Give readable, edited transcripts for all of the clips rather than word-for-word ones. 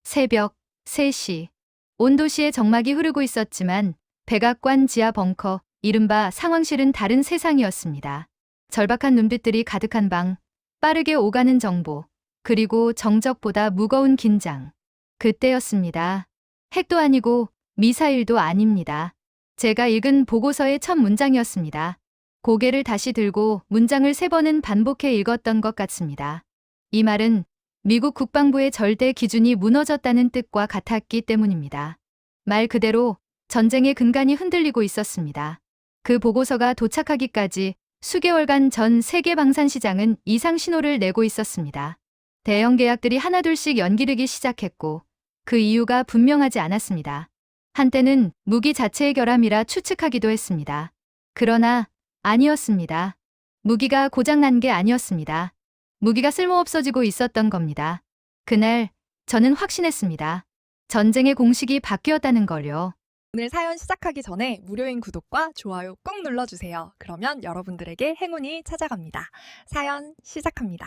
새벽 3시. 온 도시에 정막이 흐르고 있었지만 백악관 지하 벙커, 이른바 상황실은 다른 세상이었습니다. 절박한 눈빛들이 가득한 방, 빠르게 오가는 정보, 그리고 정적보다 무거운 긴장. 그때였습니다. 핵도 아니고 미사일도 아닙니다. 제가 읽은 보고서의 첫 문장이었습니다. 고개를 다시 들고 문장을 3번은 반복해 읽었던 것 같습니다. 이 말은 미국 국방부의 절대 기준이 무너졌다는 뜻과 같았기 때문입니다. 말 그대로 전쟁의 근간이 흔들리고 있었습니다. 그 보고서가 도착하기까지 수개월간 전 세계 방산 시장은 이상 신호를 내고 있었습니다. 대형 계약들이 하나둘씩 연기되기 시작했고 그 이유가 분명하지 않았습니다. 한때는 무기 자체의 결함이라 추측하기도 했습니다. 그러나 아니었습니다. 무기가 고장난 게 아니었습니다. 무기가 쓸모없어지고 있었던 겁니다. 그날 저는 확신했습니다. 전쟁의 공식이 바뀌었다는 걸요. 오늘 사연 시작하기 전에 무료인 구독과 좋아요 꼭 눌러주세요. 그러면 여러분들에게 행운이 찾아갑니다. 사연 시작합니다.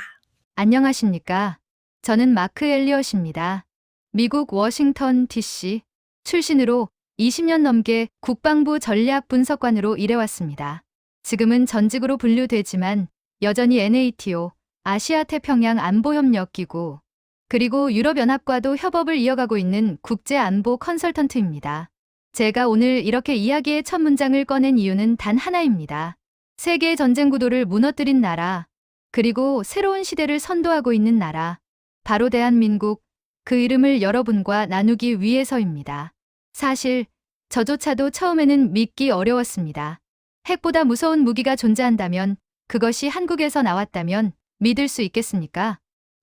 안녕하십니까? 저는 마크 엘리엇입니다. 미국 워싱턴 DC 출신으로 20년 넘게 국방부 전략분석관으로 일해왔습니다. 지금은 전직으로 분류되지만 여전히 NATO, 아시아태평양 안보협력기구, 그리고 유럽연합과도 협업을 이어가고 있는 국제안보 컨설턴트입니다. 제가 오늘 이렇게 이야기의 첫 문장을 꺼낸 이유는 단 하나입니다. 세계의 전쟁 구도를 무너뜨린 나라, 그리고 새로운 시대를 선도하고 있는 나라, 바로 대한민국, 그 이름을 여러분과 나누기 위해서입니다. 사실 저조차도 처음에는 믿기 어려웠습니다. 핵보다 무서운 무기가 존재한다면, 그것이 한국에서 나왔다면 믿을 수 있겠습니까?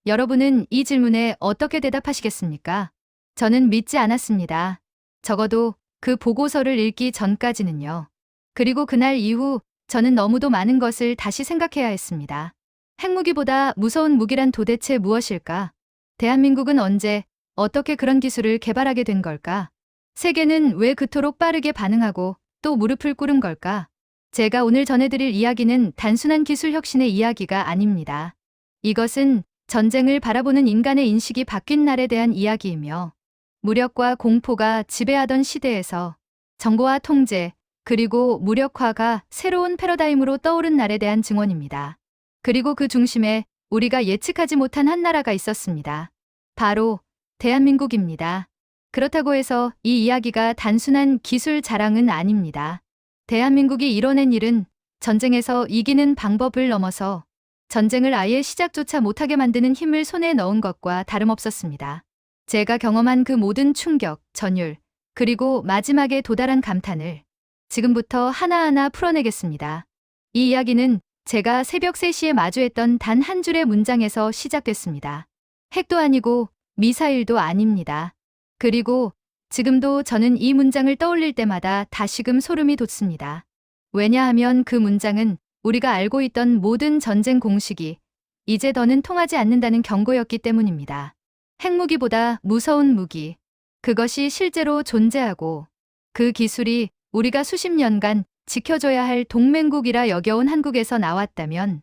여러분은 이 질문에 어떻게 대답하시겠습니까? 저는 믿지 않았습니다. 적어도 그 보고서를 읽기 전까지는요. 그리고 그날 이후 저는 너무도 많은 것을 다시 생각해야 했습니다. 핵무기보다 무서운 무기란 도대체 무엇일까? 대한민국은 언제, 어떻게 그런 기술을 개발하게 된 걸까? 세계는 왜 그토록 빠르게 반응하고 또 무릎을 꿇은 걸까? 제가 오늘 전해드릴 이야기는 단순한 기술 혁신의 이야기가 아닙니다. 이것은 전쟁을 바라보는 인간의 인식이 바뀐 날에 대한 이야기이며 무력과 공포가 지배하던 시대에서 정보와 통제, 그리고 무력화가 새로운 패러다임으로 떠오른 날에 대한 증언입니다. 그리고 그 중심에 우리가 예측하지 못한 한 나라가 있었습니다. 바로 대한민국입니다. 그렇다고 해서 이 이야기가 단순한 기술 자랑은 아닙니다. 대한민국이 이뤄낸 일은 전쟁에서 이기는 방법을 넘어서 전쟁을 아예 시작조차 못하게 만드는 힘을 손에 넣은 것과 다름없었습니다. 제가 경험한 그 모든 충격, 전율, 그리고 마지막에 도달한 감탄을 지금부터 하나하나 풀어내겠습니다. 이 이야기는 제가 새벽 3시에 마주했던 단 한 줄의 문장에서 시작됐습니다. 핵도 아니고 미사일도 아닙니다. 그리고 지금도 저는 이 문장을 떠올릴 때마다 다시금 소름이 돋습니다. 왜냐하면 그 문장은 우리가 알고 있던 모든 전쟁 공식이 이제 더는 통하지 않는다는 경고였기 때문입니다. 핵무기보다 무서운 무기, 그것이 실제로 존재하고 그 기술이 우리가 수십 년간 지켜줘야 할 동맹국이라 여겨온 한국에서 나왔다면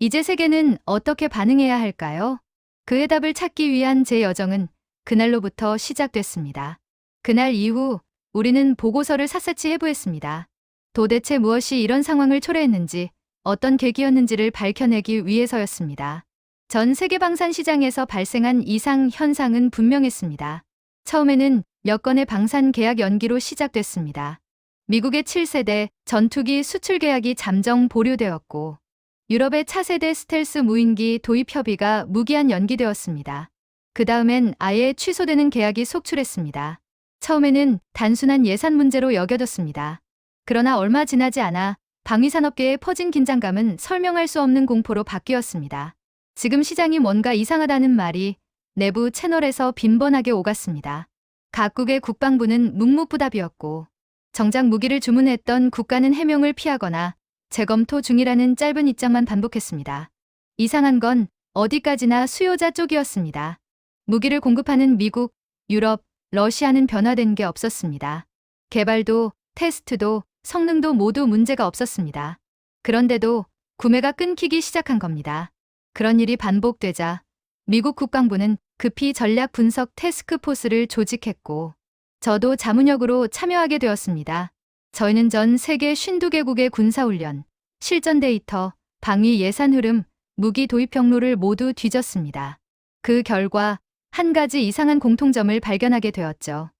이제 세계는 어떻게 반응해야 할까요? 그 해답을 찾기 위한 제 여정은 그날로부터 시작됐습니다. 그날 이후 우리는 보고서를 샅샅이 해부했습니다. 도대체 무엇이 이런 상황을 초래했는지, 어떤 계기였는지를 밝혀내기 위해서였습니다. 전 세계 방산 시장에서 발생한 이상 현상은 분명했습니다. 처음에는 몇 건의 방산 계약 연기로 시작됐습니다. 미국의 7세대 전투기 수출 계약이 잠정 보류되었고 유럽의 차세대 스텔스 무인기 도입 협의가 무기한 연기되었습니다. 그 다음엔 아예 취소되는 계약이 속출했습니다. 처음에는 단순한 예산 문제로 여겨졌습니다. 그러나 얼마 지나지 않아 방위산업계에 퍼진 긴장감은 설명할 수 없는 공포로 바뀌었습니다. 지금 시장이 뭔가 이상하다는 말이 내부 채널에서 빈번하게 오갔습니다. 각국의 국방부는 묵묵부답이었고 정작 무기를 주문했던 국가는 해명을 피하거나 재검토 중이라는 짧은 입장만 반복했습니다. 이상한 건 어디까지나 수요자 쪽이었습니다. 무기를 공급하는 미국, 유럽, 러시아는 변화된 게 없었습니다. 개발도, 테스트도, 성능도 모두 문제가 없었습니다. 그런데도 구매가 끊기기 시작한 겁니다. 그런 일이 반복되자 미국 국방부는 급히 전략 분석 태스크포스를 조직했고, 저도 자문역으로 참여하게 되었습니다. 저희는 전 세계 52개국의 군사훈련, 실전 데이터, 방위 예산 흐름, 무기 도입 경로를 모두 뒤졌습니다. 그 결과 한 가지 이상한 공통점을 발견하게 되었죠.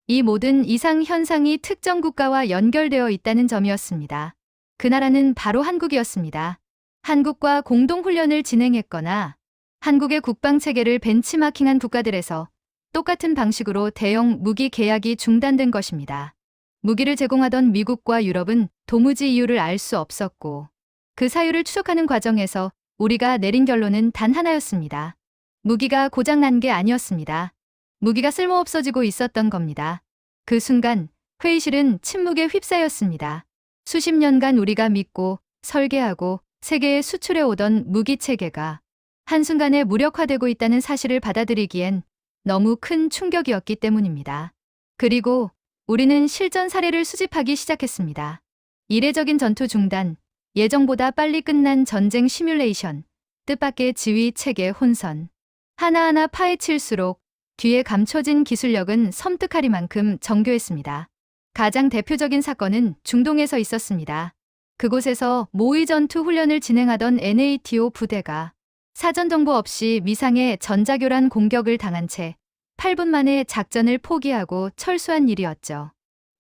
이 모든 이상 현상이 특정 국가와 연결되어 있다는 점이었습니다. 그 나라는 바로 한국이었습니다. 한국과 공동훈련을 진행했거나 한국의 국방체계를 벤치마킹한 국가들에서 똑같은 방식으로 대형 무기 계약이 중단된 것입니다. 무기를 제공하던 미국과 유럽은 도무지 이유를 알 수 없었고, 그 사유를 추적하는 과정에서 우리가 내린 결론은 단 하나였습니다. 무기가 고장난 게 아니었습니다. 무기가 쓸모없어지고 있었던 겁니다. 그 순간 회의실은 침묵에 휩싸였습니다. 수십 년간 우리가 믿고 설계하고 세계에 수출해 오던 무기 체계가 한순간에 무력화되고 있다는 사실을 받아들이기엔 너무 큰 충격이었기 때문입니다. 그리고 우리는 실전 사례를 수집하기 시작했습니다. 이례적인 전투 중단, 예정보다 빨리 끝난 전쟁 시뮬레이션, 뜻밖의 지휘 체계 혼선. 하나하나 파헤칠수록 뒤에 감춰진 기술력은 섬뜩하리만큼 정교했습니다. 가장 대표적인 사건은 중동에서 있었습니다. 그곳에서 모의 전투 훈련을 진행하던 NATO 부대가 사전 정보 없이 미상의 전자교란 공격을 당한 채 8분 만에 작전을 포기하고 철수한 일이었죠.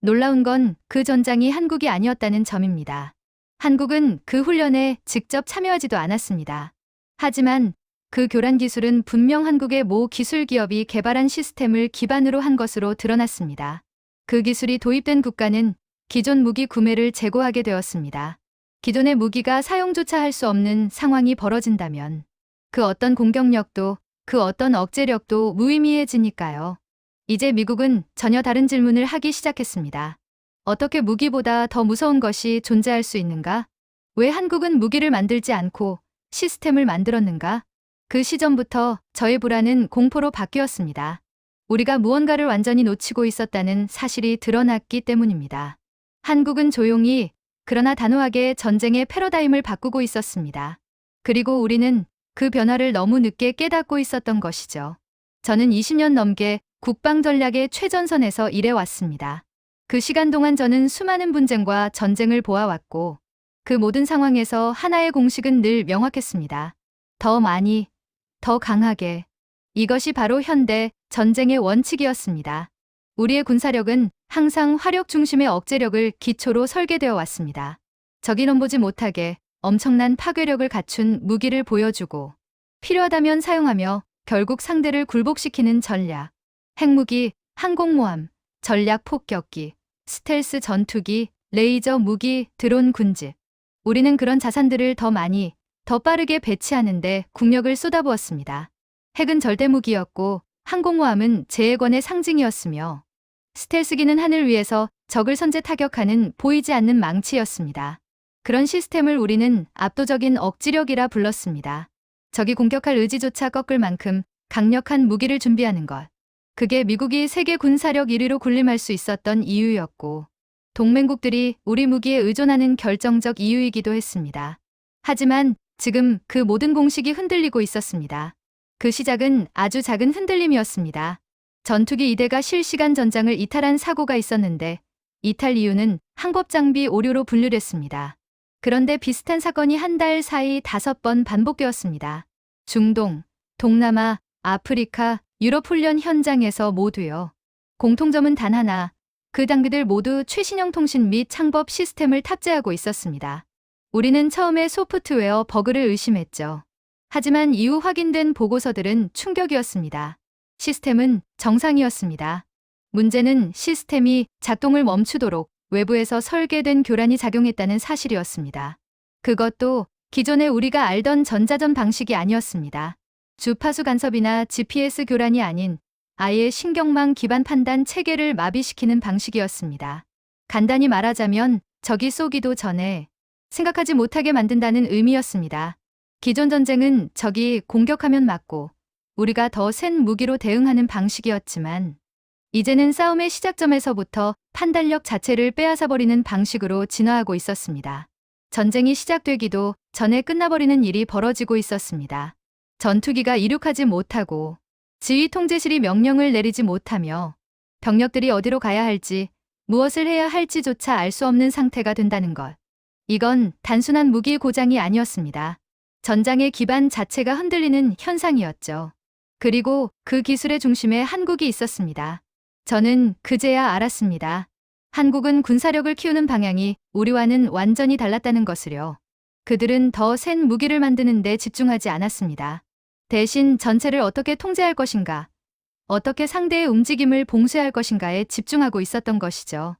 놀라운 건 그 전장이 한국이 아니었다는 점입니다. 한국은 그 훈련에 직접 참여하지도 않았습니다. 하지만 그 교란 기술은 분명 한국의 모 기술 기업이 개발한 시스템을 기반으로 한 것으로 드러났습니다. 그 기술이 도입된 국가는 기존 무기 구매를 재고하게 되었습니다. 기존의 무기가 사용조차 할 수 없는 상황이 벌어진다면 그 어떤 공격력도 그 어떤 억제력도 무의미해지니까요. 이제 미국은 전혀 다른 질문을 하기 시작했습니다. 어떻게 무기보다 더 무서운 것이 존재할 수 있는가? 왜 한국은 무기를 만들지 않고 시스템을 만들었는가? 그 시점부터 저의 불안은 공포로 바뀌었습니다. 우리가 무언가를 완전히 놓치고 있었다는 사실이 드러났기 때문입니다. 한국은 조용히 그러나 단호하게 전쟁의 패러다임을 바꾸고 있었습니다. 그리고 우리는 그 변화를 너무 늦게 깨닫고 있었던 것이죠. 저는 20년 넘게 국방 전략의 최전선에서 일해왔습니다. 그 시간 동안 저는 수많은 분쟁과 전쟁을 보아왔고, 그 모든 상황에서 하나의 공식은 늘 명확했습니다. 더 많이, 더 강하게. 이것이 바로 현대 전쟁의 원칙이었습니다. 우리의 군사력은 항상 화력 중심의 억제력을 기초로 설계되어 왔습니다. 적이 넘보지 못하게 엄청난 파괴력을 갖춘 무기를 보여주고 필요하다면 사용하며 결국 상대를 굴복시키는 전략. 핵무기, 항공모함, 전략 폭격기, 스텔스 전투기, 레이저 무기, 드론 군집. 우리는 그런 자산들을 더 많이, 더 빠르게 배치하는데 국력을 쏟아부었습니다. 핵은 절대무기였고 항공모함은 제해권의 상징이었으며 스텔스기는 하늘 위에서 적을 선제 타격하는 보이지 않는 망치였습니다. 그런 시스템을 우리는 압도적인 억지력이라 불렀습니다. 적이 공격할 의지조차 꺾을 만큼 강력한 무기를 준비하는 것. 그게 미국이 세계 군사력 1위로 군림할 수 있었던 이유였고, 동맹국들이 우리 무기에 의존하는 결정적 이유이기도 했습니다. 하지만 지금 그 모든 공식이 흔들리고 있었습니다. 그 시작은 아주 작은 흔들림이었습니다. 전투기 2대가 실시간 전장을 이탈한 사고가 있었는데, 이탈 이유는 항법장비 오류로 분류됐습니다. 그런데 비슷한 사건이 한 달 사이 5번 반복되었습니다. 중동, 동남아, 아프리카, 유럽 훈련 현장에서 모두요. 공통점은 단 하나, 그 장비들 모두 최신형 통신 및 창법 시스템을 탑재하고 있었습니다. 우리는 처음에 소프트웨어 버그를 의심했죠. 하지만 이후 확인된 보고서들은 충격이었습니다. 시스템은 정상이었습니다. 문제는 시스템이 작동을 멈추도록 외부에서 설계된 교란이 작용했다는 사실이었습니다. 그것도 기존에 우리가 알던 전자전 방식이 아니었습니다. 주파수 간섭이나 GPS 교란이 아닌 아예 신경망 기반 판단 체계를 마비시키는 방식이었습니다. 간단히 말하자면 적이 쏘기도 전에 생각하지 못하게 만든다는 의미였습니다. 기존 전쟁은 적이 공격하면 맞고 우리가 더 센 무기로 대응하는 방식이었지만 이제는 싸움의 시작점에서부터 판단력 자체를 빼앗아버리는 방식으로 진화하고 있었습니다. 전쟁이 시작되기도 전에 끝나버리는 일이 벌어지고 있었습니다. 전투기가 이륙하지 못하고 지휘 통제실이 명령을 내리지 못하며 병력들이 어디로 가야 할지, 무엇을 해야 할지조차 알 수 없는 상태가 된다는 것. 이건 단순한 무기 고장이 아니었습니다. 전장의 기반 자체가 흔들리는 현상이었죠. 그리고 그 기술의 중심에 한국이 있었습니다. 저는 그제야 알았습니다. 한국은 군사력을 키우는 방향이 우리와는 완전히 달랐다는 것을요. 그들은 더 센 무기를 만드는 데 집중하지 않았습니다. 대신 전체를 어떻게 통제할 것인가, 어떻게 상대의 움직임을 봉쇄할 것인가에 집중하고 있었던 것이죠.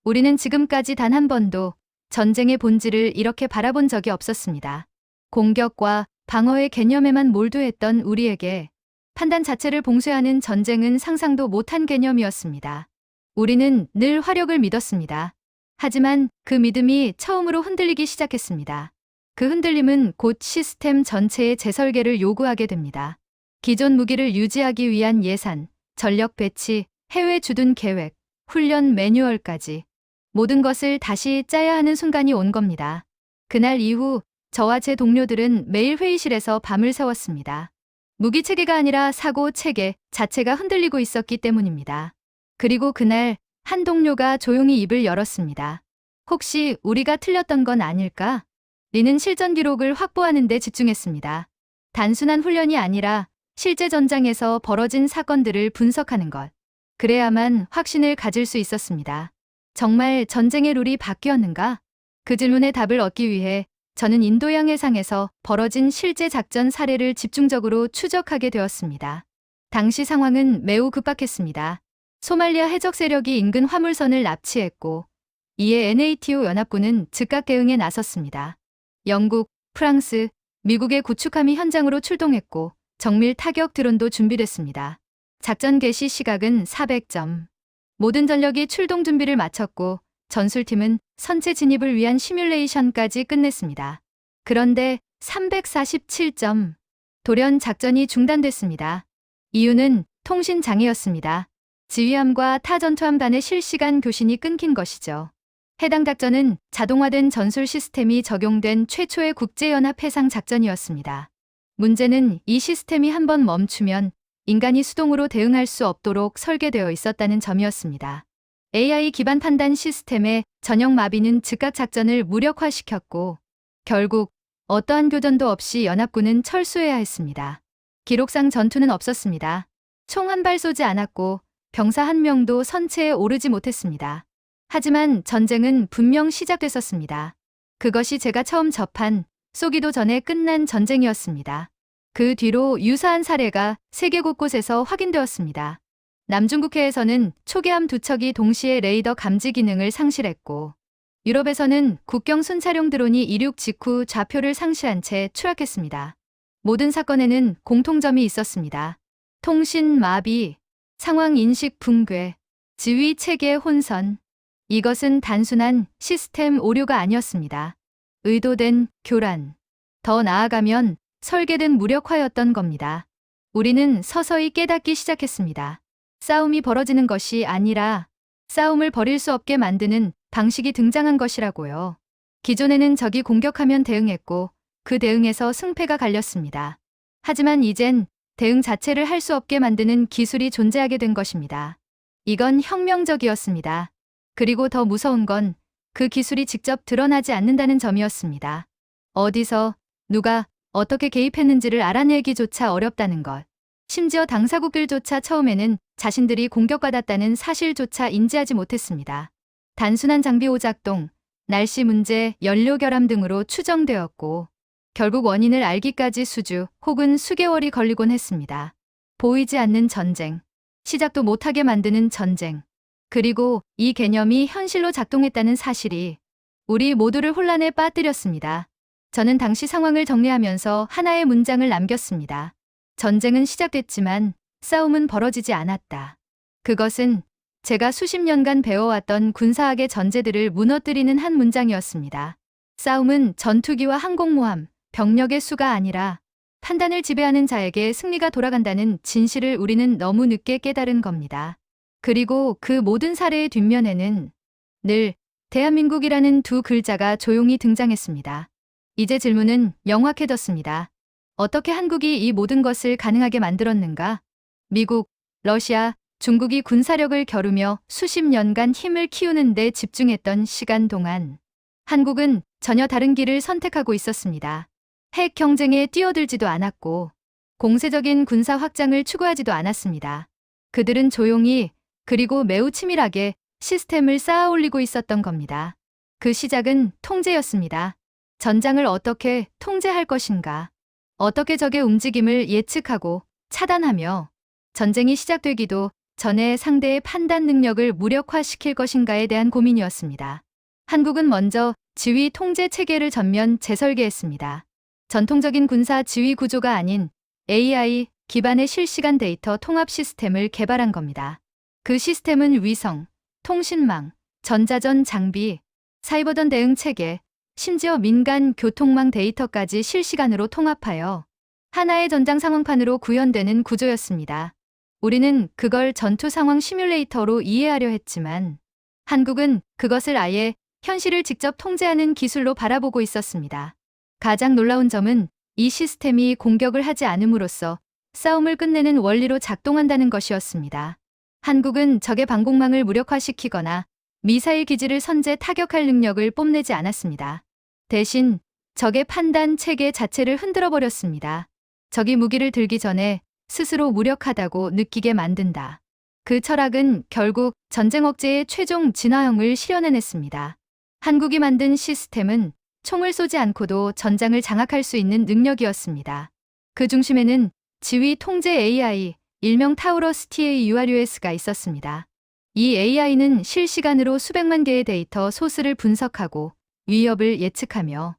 우리는 지금까지 단 한 번도 전쟁의 본질을 이렇게 바라본 적이 없었습니다. 공격과 방어의 개념에만 몰두했던 우리에게 판단 자체를 봉쇄하는 전쟁은 상상도 못한 개념이었습니다. 우리는 늘 화력을 믿었습니다. 하지만 그 믿음이 처음으로 흔들리기 시작했습니다. 그 흔들림은 곧 시스템 전체의 재설계를 요구하게 됩니다. 기존 무기를 유지하기 위한 예산, 전력 배치, 해외 주둔 계획, 훈련 매뉴얼까지 모든 것을 다시 짜야 하는 순간이 온 겁니다. 그날 이후 저와 제 동료들은 매일 회의실에서 밤을 새웠습니다. 무기 체계가 아니라 사고 체계 자체가 흔들리고 있었기 때문입니다. 그리고 그날 한 동료가 조용히 입을 열었습니다. 혹시 우리가 틀렸던 건 아닐까? 리는 실전 기록을 확보하는 데 집중했습니다. 단순한 훈련이 아니라 실제 전장에서 벌어진 사건들을 분석하는 것. 그래야만 확신을 가질 수 있었습니다. 정말 전쟁의 룰이 바뀌었는가? 그 질문에 답을 얻기 위해 저는 인도양 해상에서 벌어진 실제 작전 사례를 집중적으로 추적하게 되었습니다. 당시 상황은 매우 급박했습니다. 소말리아 해적 세력이 인근 화물선을 납치했고, 이에 NATO 연합군은 즉각 대응에 나섰습니다. 영국, 프랑스, 미국의 구축함이 현장으로 출동했고 정밀 타격 드론도 준비됐습니다. 작전 개시 시각은 400점. 모든 전력이 출동 준비를 마쳤고 전술팀은 선체 진입을 위한 시뮬레이션까지 끝냈습니다. 그런데 347점. 돌연 작전이 중단됐습니다. 이유는 통신 장애였습니다. 지휘함과 타 전투함 간의 실시간 교신이 끊긴 것이죠. 해당 작전은 자동화된 전술 시스템이 적용된 최초의 국제연합 해상 작전이었습니다. 문제는 이 시스템이 한번 멈추면 인간이 수동으로 대응할 수 없도록 설계되어 있었다는 점이었습니다. AI 기반 판단 시스템의 전형 마비는 즉각 작전을 무력화시켰고 결국 어떠한 교전도 없이 연합군은 철수해야 했습니다. 기록상 전투는 없었습니다. 총 한 발 쏘지 않았고 병사 한 명도 선체에 오르지 못했습니다. 하지만 전쟁은 분명 시작됐었습니다. 그것이 제가 처음 접한 쏘기도 전에 끝난 전쟁이었습니다. 그 뒤로 유사한 사례가 세계 곳곳에서 확인되었습니다. 남중국해에서는 초계함 2척이 동시에 레이더 감지 기능을 상실했고, 유럽에서는 국경 순찰용 드론이 이륙 직후 좌표를 상실한 채 추락했습니다. 모든 사건에는 공통점이 있었습니다. 통신 마비, 상황 인식 붕괴, 지휘 체계 혼선. 이것은 단순한 시스템 오류가 아니었습니다. 의도된 교란. 더 나아가면 설계된 무력화였던 겁니다. 우리는 서서히 깨닫기 시작했습니다. 싸움이 벌어지는 것이 아니라 싸움을 벌일 수 없게 만드는 방식이 등장한 것이라고요. 기존에는 적이 공격하면 대응했고 그 대응에서 승패가 갈렸습니다. 하지만 이젠 대응 자체를 할 수 없게 만드는 기술이 존재하게 된 것입니다. 이건 혁명적이었습니다. 그리고 더 무서운 건 그 기술이 직접 드러나지 않는다는 점이었습니다. 어디서, 누가, 어떻게 개입했는지를 알아내기조차 어렵다는 것. 심지어 당사국들조차 처음에는 자신들이 공격받았다는 사실조차 인지하지 못했습니다. 단순한 장비 오작동, 날씨 문제, 연료 결함 등으로 추정되었고 결국 원인을 알기까지 수주 혹은 수개월이 걸리곤 했습니다. 보이지 않는 전쟁, 시작도 못하게 만드는 전쟁. 그리고 이 개념이 현실로 작동했다는 사실이 우리 모두를 혼란에 빠뜨렸습니다. 저는 당시 상황을 정리하면서 하나의 문장을 남겼습니다. 전쟁은 시작됐지만 싸움은 벌어지지 않았다. 그것은 제가 수십 년간 배워왔던 군사학의 전제들을 무너뜨리는 한 문장이었습니다. 싸움은 전투기와 항공모함, 병력의 수가 아니라 판단을 지배하는 자에게 승리가 돌아간다는 진실을 우리는 너무 늦게 깨달은 겁니다. 그리고 그 모든 사례의 뒷면에는 늘 대한민국이라는 두 글자가 조용히 등장했습니다. 이제 질문은 명확해졌습니다. 어떻게 한국이 이 모든 것을 가능하게 만들었는가? 미국, 러시아, 중국이 군사력을 겨루며 수십 년간 힘을 키우는 데 집중했던 시간 동안 한국은 전혀 다른 길을 선택하고 있었습니다. 핵 경쟁에 뛰어들지도 않았고 공세적인 군사 확장을 추구하지도 않았습니다. 그들은 조용히 그리고 매우 치밀하게 시스템을 쌓아 올리고 있었던 겁니다. 그 시작은 통제였습니다. 전장을 어떻게 통제할 것인가, 어떻게 적의 움직임을 예측하고 차단하며 전쟁이 시작되기도 전에 상대의 판단 능력을 무력화시킬 것인가에 대한 고민이었습니다. 한국은 먼저 지휘 통제 체계를 전면 재설계했습니다. 전통적인 군사 지휘 구조가 아닌 AI 기반의 실시간 데이터 통합 시스템을 개발한 겁니다. 그 시스템은 위성, 통신망, 전자전 장비, 사이버전 대응 체계, 심지어 민간 교통망 데이터까지 실시간으로 통합하여 하나의 전장 상황판으로 구현되는 구조였습니다. 우리는 그걸 전투 상황 시뮬레이터로 이해하려 했지만 한국은 그것을 아예 현실을 직접 통제하는 기술로 바라보고 있었습니다. 가장 놀라운 점은 이 시스템이 공격을 하지 않음으로써 싸움을 끝내는 원리로 작동한다는 것이었습니다. 한국은 적의 방공망을 무력화시키거나 미사일 기지를 선제 타격할 능력을 뽐내지 않았습니다. 대신 적의 판단 체계 자체를 흔들어 버렸습니다. 적이 무기를 들기 전에 스스로 무력하다고 느끼게 만든다. 그 철학은 결국 전쟁 억제의 최종 진화형을 실현해냈습니다. 한국이 만든 시스템은 총을 쏘지 않고도 전장을 장악할 수 있는 능력이었습니다. 그 중심에는 지휘 통제 AI, 일명 타우러스 TAURUS가 있었습니다. 이 AI는 실시간으로 수백만 개의 데이터 소스를 분석하고 위협을 예측하며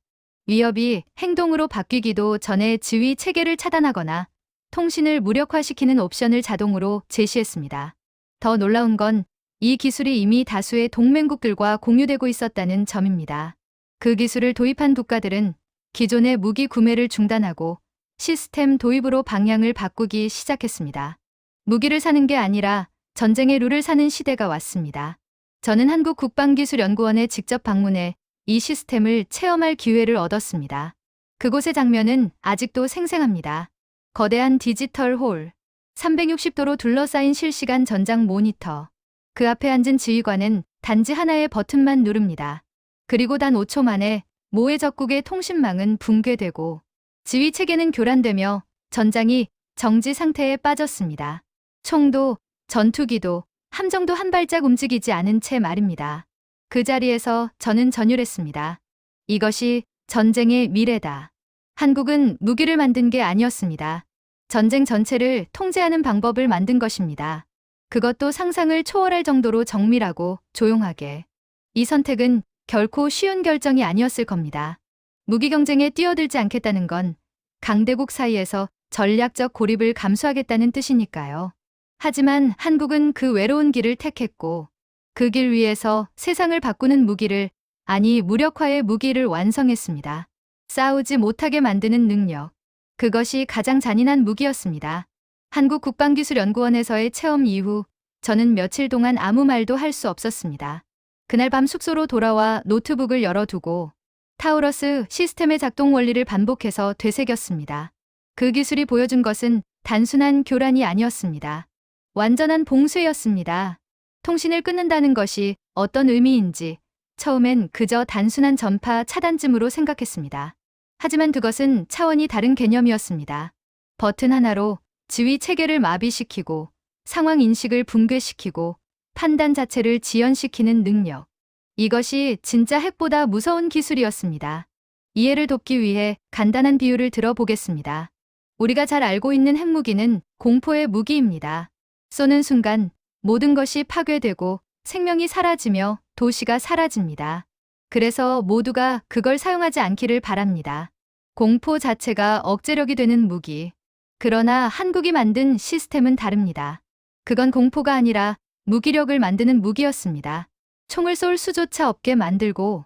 위협이 행동으로 바뀌기도 전에 지휘 체계를 차단하거나 통신을 무력화시키는 옵션을 자동으로 제시했습니다. 더 놀라운 건 이 기술이 이미 다수의 동맹국들과 공유되고 있었다는 점입니다. 그 기술을 도입한 국가들은 기존의 무기 구매를 중단하고 시스템 도입으로 방향을 바꾸기 시작했습니다. 무기를 사는 게 아니라 전쟁의 룰을 사는 시대가 왔습니다. 저는 한국국방기술연구원에 직접 방문해 이 시스템을 체험할 기회를 얻었습니다. 그곳의 장면은 아직도 생생합니다. 거대한 디지털 홀, 360도로 둘러싸인 실시간 전장 모니터. 그 앞에 앉은 지휘관은 단지 하나의 버튼만 누릅니다. 그리고 단 5초 만에 모의 적국의 통신망은 붕괴되고 지휘 체계는 교란되며 전장이 정지 상태에 빠졌습니다. 총도, 전투기도, 함정도 한 발짝 움직이지 않은 채 말입니다. 그 자리에서 저는 전율했습니다. 이것이 전쟁의 미래다. 한국은 무기를 만든 게 아니었습니다. 전쟁 전체를 통제하는 방법을 만든 것입니다. 그것도 상상을 초월할 정도로 정밀하고 조용하게. 이 선택은 결코 쉬운 결정이 아니었을 겁니다. 무기 경쟁에 뛰어들지 않겠다는 건 강대국 사이에서 전략적 고립을 감수하겠다는 뜻이니까요. 하지만 한국은 그 외로운 길을 택했고 그 길 위에서 세상을 바꾸는 무기를, 아니 무력화의 무기를 완성했습니다. 싸우지 못하게 만드는 능력. 그것이 가장 잔인한 무기였습니다. 한국국방기술연구원에서의 체험 이후 저는 며칠 동안 아무 말도 할 수 없었습니다. 그날 밤 숙소로 돌아와 노트북을 열어두고 타우러스 시스템의 작동 원리를 반복해서 되새겼습니다. 그 기술이 보여준 것은 단순한 교란이 아니었습니다. 완전한 봉쇄였습니다. 통신을 끊는다는 것이 어떤 의미인지 처음엔 그저 단순한 전파 차단쯤으로 생각했습니다. 하지만 그것은 차원이 다른 개념이었습니다. 버튼 하나로 지휘 체계를 마비시키고 상황 인식을 붕괴시키고 판단 자체를 지연시키는 능력. 이것이 진짜 핵보다 무서운 기술이었습니다. 이해를 돕기 위해 간단한 비유를 들어보겠습니다. 우리가 잘 알고 있는 핵무기는 공포의 무기입니다. 쏘는 순간 모든 것이 파괴되고 생명이 사라지며 도시가 사라집니다. 그래서 모두가 그걸 사용하지 않기를 바랍니다. 공포 자체가 억제력이 되는 무기. 그러나 한국이 만든 시스템은 다릅니다. 그건 공포가 아니라 무기력을 만드는 무기였습니다. 총을 쏠 수조차 없게 만들고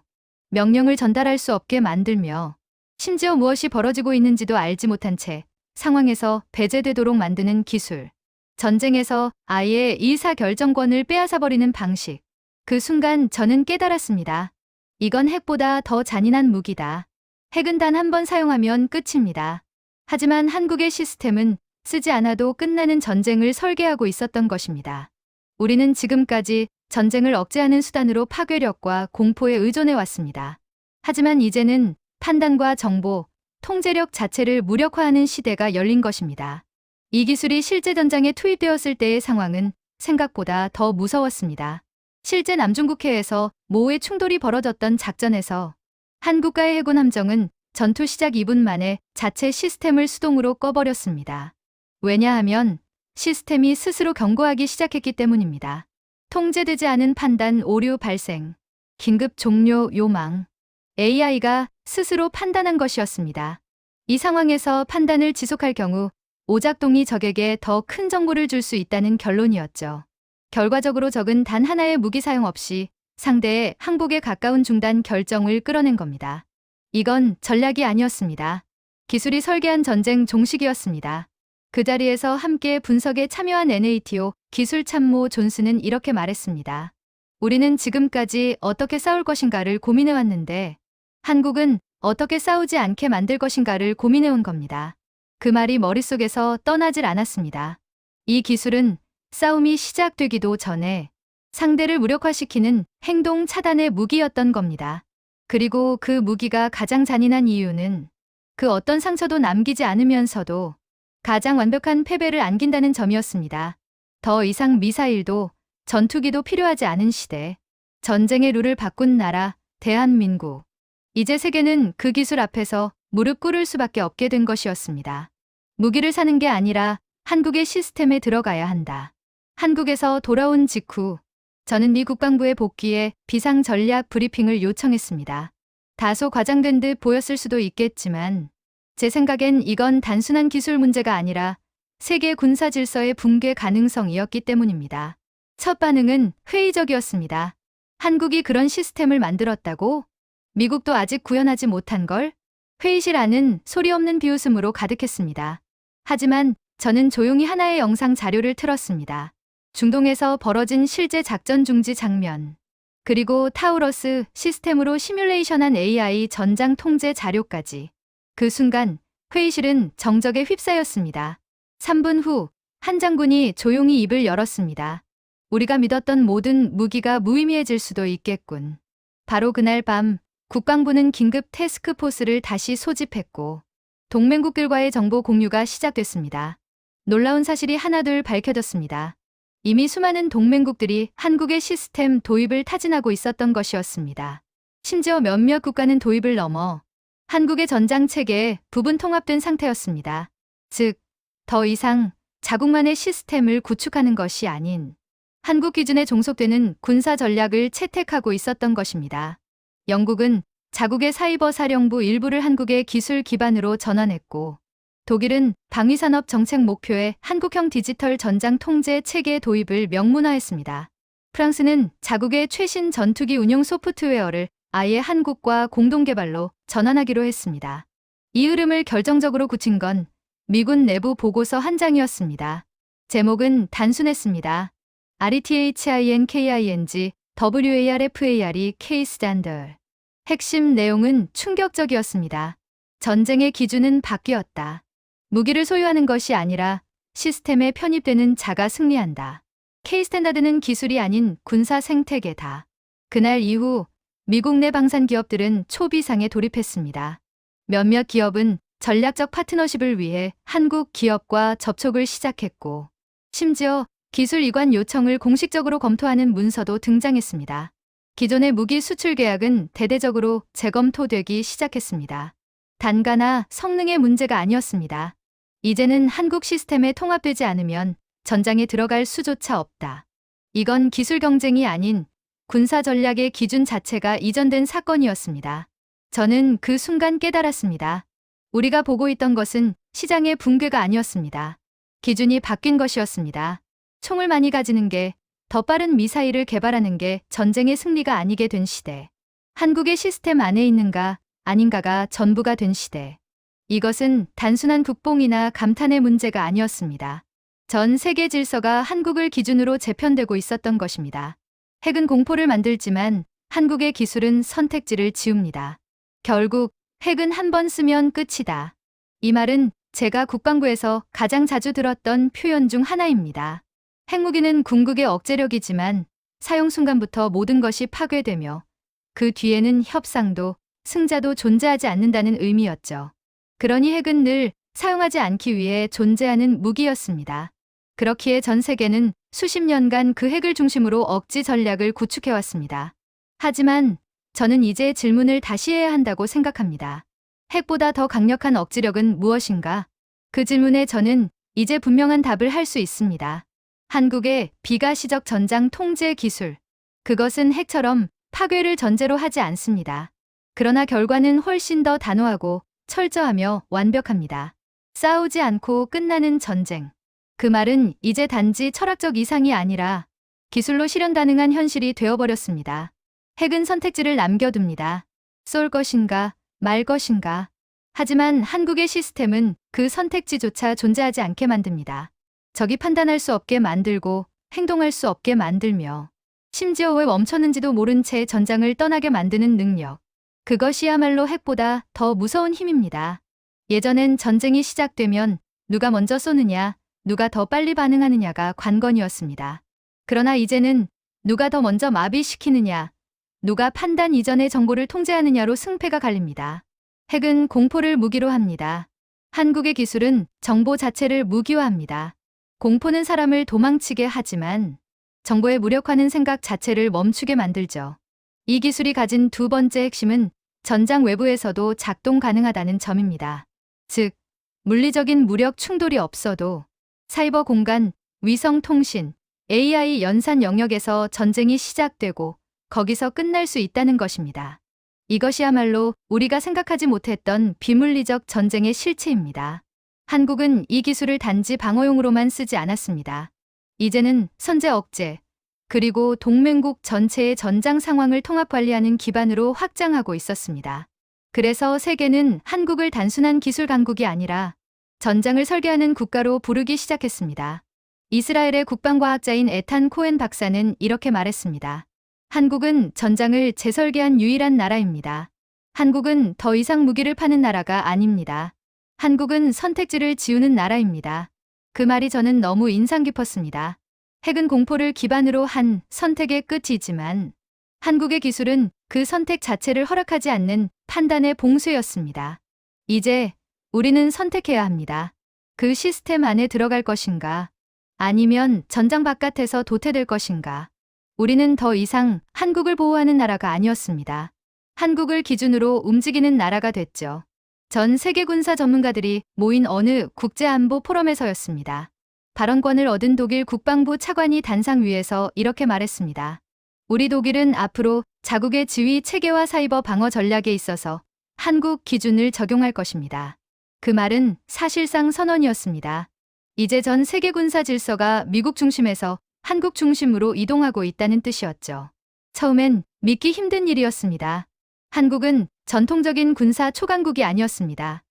명령을 전달할 수 없게 만들며 심지어 무엇이 벌어지고 있는지도 알지 못한 채 상황에서 배제되도록 만드는 기술. 전쟁에서 아예 의사결정권을 빼앗아버리는 방식. 그 순간 저는 깨달았습니다. 이건 핵보다 더 잔인한 무기다. 핵은 단 한 번 사용하면 끝입니다. 하지만 한국의 시스템은 쓰지 않아도 끝나는 전쟁을 설계하고 있었던 것입니다. 우리는 지금까지 전쟁을 억제하는 수단으로 파괴력과 공포에 의존해 왔습니다. 하지만 이제는 판단과 정보, 통제력 자체를 무력화하는 시대가 열린 것입니다. 이 기술이 실제 전장에 투입되었을 때의 상황은 생각보다 더 무서웠습니다. 실제 남중국해에서 모호의 충돌이 벌어졌던 작전에서 한국과의 해군 함정은 전투 시작 2분 만에 자체 시스템을 수동으로 꺼버렸습니다. 왜냐하면 시스템이 스스로 경고하기 시작했기 때문입니다. 통제되지 않은 판단 오류 발생, 긴급 종료 요망, AI가 스스로 판단한 것이었습니다. 이 상황에서 판단을 지속할 경우 오작동이 적에게 더 큰 정보를 줄 수 있다는 결론이었죠. 결과적으로 적은 단 하나의 무기 사용 없이 상대의 항복에 가까운 중단 결정을 끌어낸 겁니다. 이건 전략이 아니었습니다. 기술이 설계한 전쟁 종식이었습니다. 그 자리에서 함께 분석에 참여한 NATO 기술 참모 존슨은 이렇게 말했습니다. 우리는 지금까지 어떻게 싸울 것인가를 고민해왔는데 한국은 어떻게 싸우지 않게 만들 것인가를 고민해온 겁니다. 그 말이 머릿속에서 떠나질 않았습니다. 이 기술은 싸움이 시작되기도 전에 상대를 무력화시키는 행동 차단의 무기였던 겁니다. 그리고 그 무기가 가장 잔인한 이유는 그 어떤 상처도 남기지 않으면서도 가장 완벽한 패배를 안긴다는 점이었습니다. 더 이상 미사일도 전투기도 필요하지 않은 시대, 전쟁의 룰을 바꾼 나라, 대한민국. 이제 세계는 그 기술 앞에서 무릎 꿇을 수밖에 없게 된 것이었습니다. 무기를 사는 게 아니라 한국의 시스템에 들어가야 한다. 한국에서 돌아온 직후 저는 미 국방부에 복귀해 비상 전략 브리핑을 요청했습니다. 다소 과장된 듯 보였을 수도 있겠지만 제 생각엔 이건 단순한 기술 문제가 아니라 세계 군사 질서의 붕괴 가능성이었기 때문입니다. 첫 반응은 회의적이었습니다. 한국이 그런 시스템을 만들었다고? 미국도 아직 구현하지 못한 걸? 회의실 안은 소리 없는 비웃음으로 가득했습니다. 하지만 저는 조용히 하나의 영상 자료를 틀었습니다. 중동에서 벌어진 실제 작전 중지 장면, 그리고 타우러스 시스템으로 시뮬레이션한 AI 전장 통제 자료까지. 그 순간 회의실은 정적에 휩싸였습니다. 3분 후 한 장군이 조용히 입을 열었습니다. 우리가 믿었던 모든 무기가 무의미해질 수도 있겠군. 바로 그날 밤 국방부는 긴급 태스크포스를 다시 소집했고 동맹국들과의 정보 공유가 시작됐습니다. 놀라운 사실이 하나둘 밝혀졌습니다. 이미 수많은 동맹국들이 한국의 시스템 도입을 타진하고 있었던 것이었습니다. 심지어 몇몇 국가는 도입을 넘어 한국의 전장 체계에 부분 통합된 상태였습니다. 즉, 더 이상 자국만의 시스템을 구축하는 것이 아닌 한국 기준에 종속되는 군사 전략을 채택하고 있었던 것입니다. 영국은 자국의 사이버 사령부 일부를 한국의 기술 기반으로 전환했고, 독일은 방위산업 정책 목표에 한국형 디지털 전장 통제 체계 도입을 명문화했습니다. 프랑스는 자국의 최신 전투기 운용 소프트웨어를 아예 한국과 공동개발로 전환하기로 했습니다. 이 흐름을 결정적으로 굳힌 건 미군 내부 보고서 한 장이었습니다. 제목은 단순했습니다. RETHINKING WARFARE Case Standard. 핵심 내용은 충격적이었습니다. 전쟁의 기준은 바뀌었다. 무기를 소유하는 것이 아니라 시스템에 편입되는 자가 승리한다. K-스탠다드는 기술이 아닌 군사 생태계다. 그날 이후 미국 내 방산 기업들은 초비상에 돌입했습니다. 몇몇 기업은 전략적 파트너십을 위해 한국 기업과 접촉을 시작했고, 심지어 기술 이관 요청을 공식적으로 검토하는 문서도 등장했습니다. 기존의 무기 수출 계약은 대대적으로 재검토되기 시작했습니다. 단가나 성능의 문제가 아니었습니다. 이제는 한국 시스템에 통합되지 않으면 전장에 들어갈 수조차 없다. 이건 기술 경쟁이 아닌 군사 전략의 기준 자체가 이전된 사건이었습니다. 저는 그 순간 깨달았습니다. 우리가 보고 있던 것은 시장의 붕괴가 아니었습니다. 기준이 바뀐 것이었습니다. 총을 많이 가지는 게, 더 빠른 미사일을 개발하는 게 전쟁의 승리가 아니게 된 시대. 한국의 시스템 안에 있는가 아닌가가 전부가 된 시대. 이것은 단순한 국뽕이나 감탄의 문제가 아니었습니다. 전 세계 질서가 한국을 기준으로 재편되고 있었던 것입니다. 핵은 공포를 만들지만 한국의 기술은 선택지를 지웁니다. 결국 핵은 한 번 쓰면 끝이다. 이 말은 제가 국방부에서 가장 자주 들었던 표현 중 하나입니다. 핵무기는 궁극의 억제력이지만 사용 순간부터 모든 것이 파괴되며 그 뒤에는 협상도 승자도 존재하지 않는다는 의미였죠. 그러니 핵은 늘 사용하지 않기 위해 존재하는 무기였습니다. 그렇기에 전 세계는 수십 년간 그 핵을 중심으로 억지 전략을 구축해왔습니다. 하지만 저는 이제 질문을 다시 해야 한다고 생각합니다. 핵보다 더 강력한 억지력은 무엇인가? 그 질문에 저는 이제 분명한 답을 할 수 있습니다. 한국의 비가시적 전장 통제 기술. 그것은 핵처럼 파괴를 전제로 하지 않습니다. 그러나 결과는 훨씬 더 단호하고 철저하며 완벽합니다. 싸우지 않고 끝나는 전쟁. 그 말은 이제 단지 철학적 이상이 아니라 기술로 실현 가능한 현실이 되어버렸습니다. 핵은 선택지를 남겨둡니다. 쏠 것인가, 말 것인가. 하지만 한국의 시스템은 그 선택지조차 존재하지 않게 만듭니다. 적이 판단할 수 없게 만들고 행동할 수 없게 만들며 심지어 왜 멈췄는지도 모른 채 전장을 떠나게 만드는 능력. 그것이야말로 핵보다 더 무서운 힘입니다. 예전엔 전쟁이 시작되면 누가 먼저 쏘느냐, 누가 더 빨리 반응하느냐가 관건이었습니다. 그러나 이제는 누가 더 먼저 마비시키느냐, 누가 판단 이전의 정보를 통제하느냐로 승패가 갈립니다. 핵은 공포를 무기로 합니다. 한국의 기술은 정보 자체를 무기화합니다. 공포는 사람을 도망치게 하지만 정보의 무력화는 생각 자체를 멈추게 만들죠. 이 기술이 가진 두 번째 핵심은 전장 외부에서도 작동 가능하다는 점입니다. 즉, 물리적인 무력 충돌이 없어도 사이버 공간, 위성 통신, AI 연산 영역에서 전쟁이 시작되고 거기서 끝날 수 있다는 것입니다. 이것이야말로 우리가 생각하지 못했던 비물리적 전쟁의 실체입니다. 한국은 이 기술을 단지 방어용으로만 쓰지 않았습니다. 이제는 선제 억제, 그리고 동맹국 전체의 전장 상황을 통합 관리하는 기반으로 확장하고 있었습니다. 그래서 세계는 한국을 단순한 기술 강국이 아니라 전장을 설계하는 국가로 부르기 시작했습니다. 이스라엘의 국방과학자인 에탄 코엔 박사는 이렇게 말했습니다. 한국은 전장을 재설계한 유일한 나라입니다. 한국은 더 이상 무기를 파는 나라가 아닙니다. 한국은 선택지를 지우는 나라입니다. 그 말이 저는 너무 인상 깊었습니다. 핵은 공포를 기반으로 한 선택의 끝이지만 한국의 기술은 그 선택 자체를 허락하지 않는 판단의 봉쇄였습니다. 이제 우리는 선택해야 합니다. 그 시스템 안에 들어갈 것인가? 아니면 전장 바깥에서 도태될 것인가? 우리는 더 이상 한국을 보호하는 나라가 아니었습니다. 한국을 기준으로 움직이는 나라가 됐죠. 전 세계 군사 전문가들이 모인 어느 국제안보 포럼에서였습니다. 발언권을 얻은 독일 국방부 차관이 단상 위에서 이렇게 말했습니다. 우리 독일은 앞으로 자국의 지휘 체계와 사이버 방어 전략에 있어서 한국 기준을 적용할 것입니다. 그 말은 사실상 선언이었습니다. 이제 전 세계 군사 질서가 미국 중심에서 한국 중심으로 이동하고 있다는 뜻이었죠. 처음엔 믿기 힘든 일이었습니다. 한국은 전통적인 군사 초강국이 아니었습니다.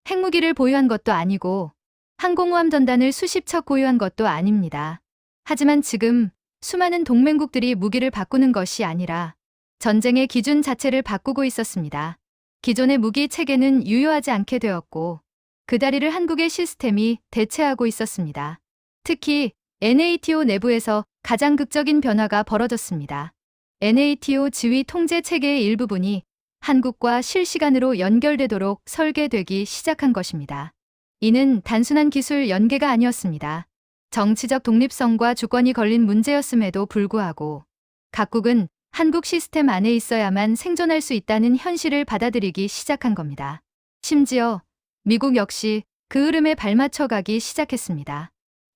핵무기를 보유한 것도 아니고 항공모함 전단을 수십 척 보유한 것도 아닙니다. 하지만 지금 수많은 동맹국들이 무기를 바꾸는 것이 아니라 전쟁의 기준 자체를 바꾸고 있었습니다. 기존의 무기 체계는 유효하지 않게 되었고 그 다리를 한국의 시스템이 대체하고 있었습니다. 특히 NATO 내부에서 가장 극적인 변화가 벌어졌습니다. NATO 지휘 통제 체계의 일부분이 한국과 실시간으로 연결되도록 설계되기 시작한 것입니다. 이는 단순한 기술 연계가 아니었습니다. 정치적 독립성과 주권이 걸린 문제였음에도 불구하고 각국은 한국 시스템 안에 있어야만 생존할 수 있다는 현실을 받아들이기 시작한 겁니다. 심지어 미국 역시 그 흐름에 발맞춰 가기 시작했습니다.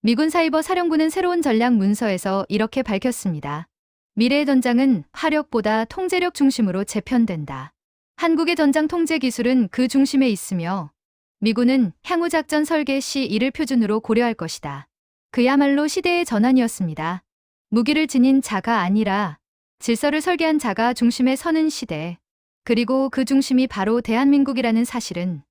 미군 사이버 사령부는 새로운 전략 문서에서 이렇게 밝혔습니다. 미래의 전장은 화력보다 통제력 중심으로 재편된다. 한국의 전장 통제 기술은 그 중심에 있으며 미군은 향후 작전 설계 시 이를 표준으로 고려할 것이다. 그야말로 시대의 전환이었습니다. 무기를 지닌 자가 아니라 질서를 설계한 자가 중심에 서는 시대. 그리고 그 중심이 바로 대한민국이라는 사실은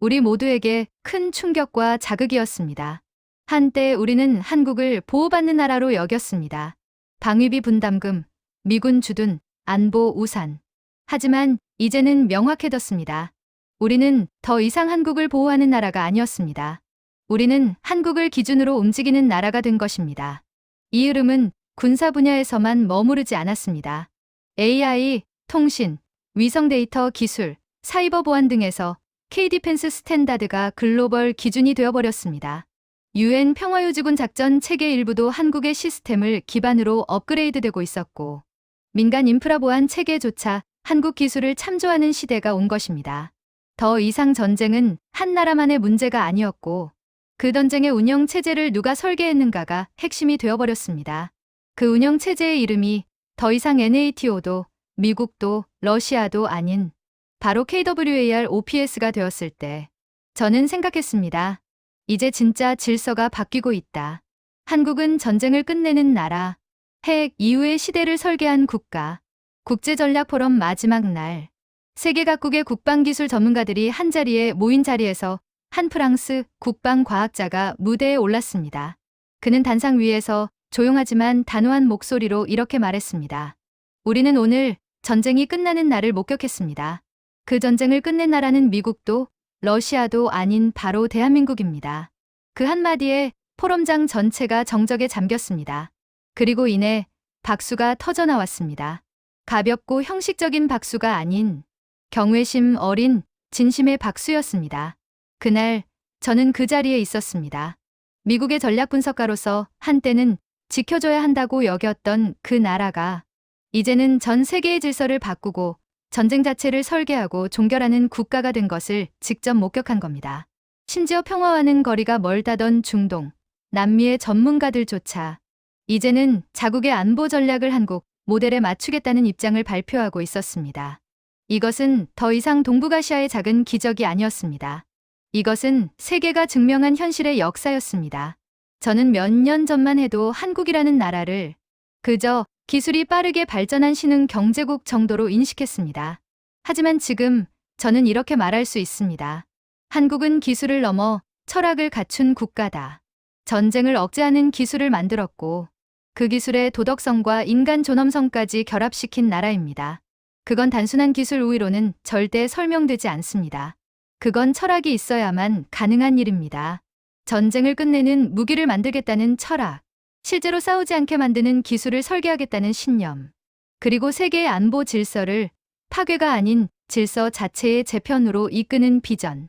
우리 모두에게 큰 충격과 자극이었습니다. 한때 우리는 한국을 보호받는 나라로 여겼습니다. 방위비 분담금, 미군 주둔, 안보 우산. 하지만 이제는 명확해졌습니다. 우리는 더 이상 한국을 보호하는 나라가 아니었습니다. 우리는 한국을 기준으로 움직이는 나라가 된 것입니다. 이 흐름은 군사 분야에서만 머무르지 않았습니다. AI, 통신, 위성 데이터 기술, 사이버 보안 등에서 K-디펜스 스탠다드가 글로벌 기준이 되어버렸습니다. UN 평화유지군 작전 체계 일부도 한국의 시스템을 기반으로 업그레이드되고 있었고, 민간 인프라 보안 체계조차 한국 기술을 참조하는 시대가 온 것입니다. 더 이상 전쟁은 한 나라만의 문제가 아니었고, 그 전쟁의 운영 체제를 누가 설계했는가가 핵심이 되어버렸습니다. 그 운영 체제의 이름이 더 이상 NATO도 미국도 러시아도 아닌 바로 KWAR/OPS가 되었을 때 저는 생각했습니다. 이제 진짜 질서가 바뀌고 있다. 한국은 전쟁을 끝내는 나라, 핵 이후의 시대를 설계한 국가, 국제전략포럼 마지막 날, 세계 각국의 국방기술 전문가들이 한자리에 모인 자리에서 한 프랑스 국방과학자가 무대에 올랐습니다. 그는 단상 위에서 조용하지만 단호한 목소리로 이렇게 말했습니다. 우리는 오늘 전쟁이 끝나는 날을 목격했습니다. 그 전쟁을 끝낸 나라는 미국도 러시아도 아닌 바로 대한민국입니다. 그 한마디에 포럼장 전체가 정적에 잠겼습니다. 그리고 이내 박수가 터져나왔습니다. 가볍고 형식적인 박수가 아닌 경외심 어린 진심의 박수였습니다. 그날 저는 그 자리에 있었습니다. 미국의 전략 분석가로서 한때는 지켜줘야 한다고 여겼던 그 나라가 이제는 전 세계의 질서를 바꾸고 전쟁 자체를 설계하고 종결하는 국가가 된 것을 직접 목격한 겁니다. 심지어 평화와는 거리가 멀다던 중동, 남미의 전문가들조차 이제는 자국의 안보 전략을 한국 모델에 맞추겠다는 입장을 발표하고 있었습니다. 이것은 더 이상 동북아시아의 작은 기적이 아니었습니다. 이것은 세계가 증명한 현실의 역사였습니다. 저는 몇 년 전만 해도 한국이라는 나라를 그저 기술이 빠르게 발전한 신흥 경제국 정도로 인식했습니다. 하지만 지금 저는 이렇게 말할 수 있습니다. 한국은 기술을 넘어 철학을 갖춘 국가다. 전쟁을 억제하는 기술을 만들었고 그 기술의 도덕성과 인간 존엄성까지 결합시킨 나라입니다. 그건 단순한 기술 우위로는 절대 설명되지 않습니다. 그건 철학이 있어야만 가능한 일입니다. 전쟁을 끝내는 무기를 만들겠다는 철학, 실제로 싸우지 않게 만드는 기술을 설계하겠다는 신념, 그리고 세계의 안보 질서를 파괴가 아닌 질서 자체의 재편으로 이끄는 비전.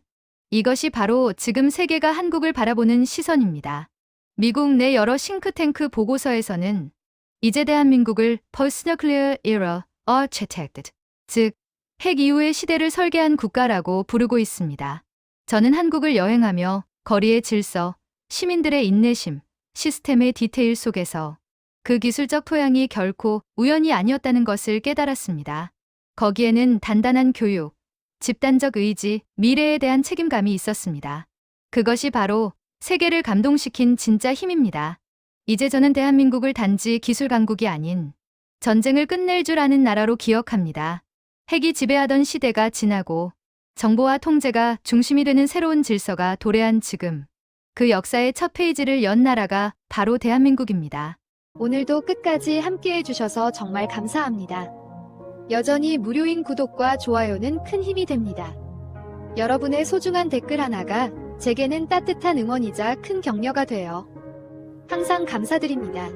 이것이 바로 지금 세계가 한국을 바라보는 시선입니다. 미국 내 여러 싱크탱크 보고서에서는 이제 대한민국을 Post-Nuclear Era Architect, 즉 핵 이후의 시대를 설계한 국가라고 부르고 있습니다. 저는 한국을 여행하며 거리의 질서, 시민들의 인내심, 시스템의 디테일 속에서 그 기술적 토양이 결코 우연이 아니었다는 것을 깨달았습니다. 거기에는 단단한 교육, 집단적 의지, 미래에 대한 책임감이 있었습니다. 그것이 바로 세계를 감동시킨 진짜 힘입니다. 이제 저는 대한민국을 단지 기술 강국이 아닌 전쟁을 끝낼 줄 아는 나라로 기억합니다. 핵이 지배하던 시대가 지나고 정보와 통제가 중심이 되는 새로운 질서가 도래한 지금, 그 역사의 첫 페이지를 연 나라가 바로 대한민국입니다. 오늘도 끝까지 함께해 주셔서 정말 감사합니다. 여전히 무료인 구독과 좋아요는 큰 힘이 됩니다. 여러분의 소중한 댓글 하나가 제게는 따뜻한 응원이자 큰 격려가 돼요. 항상 감사드립니다.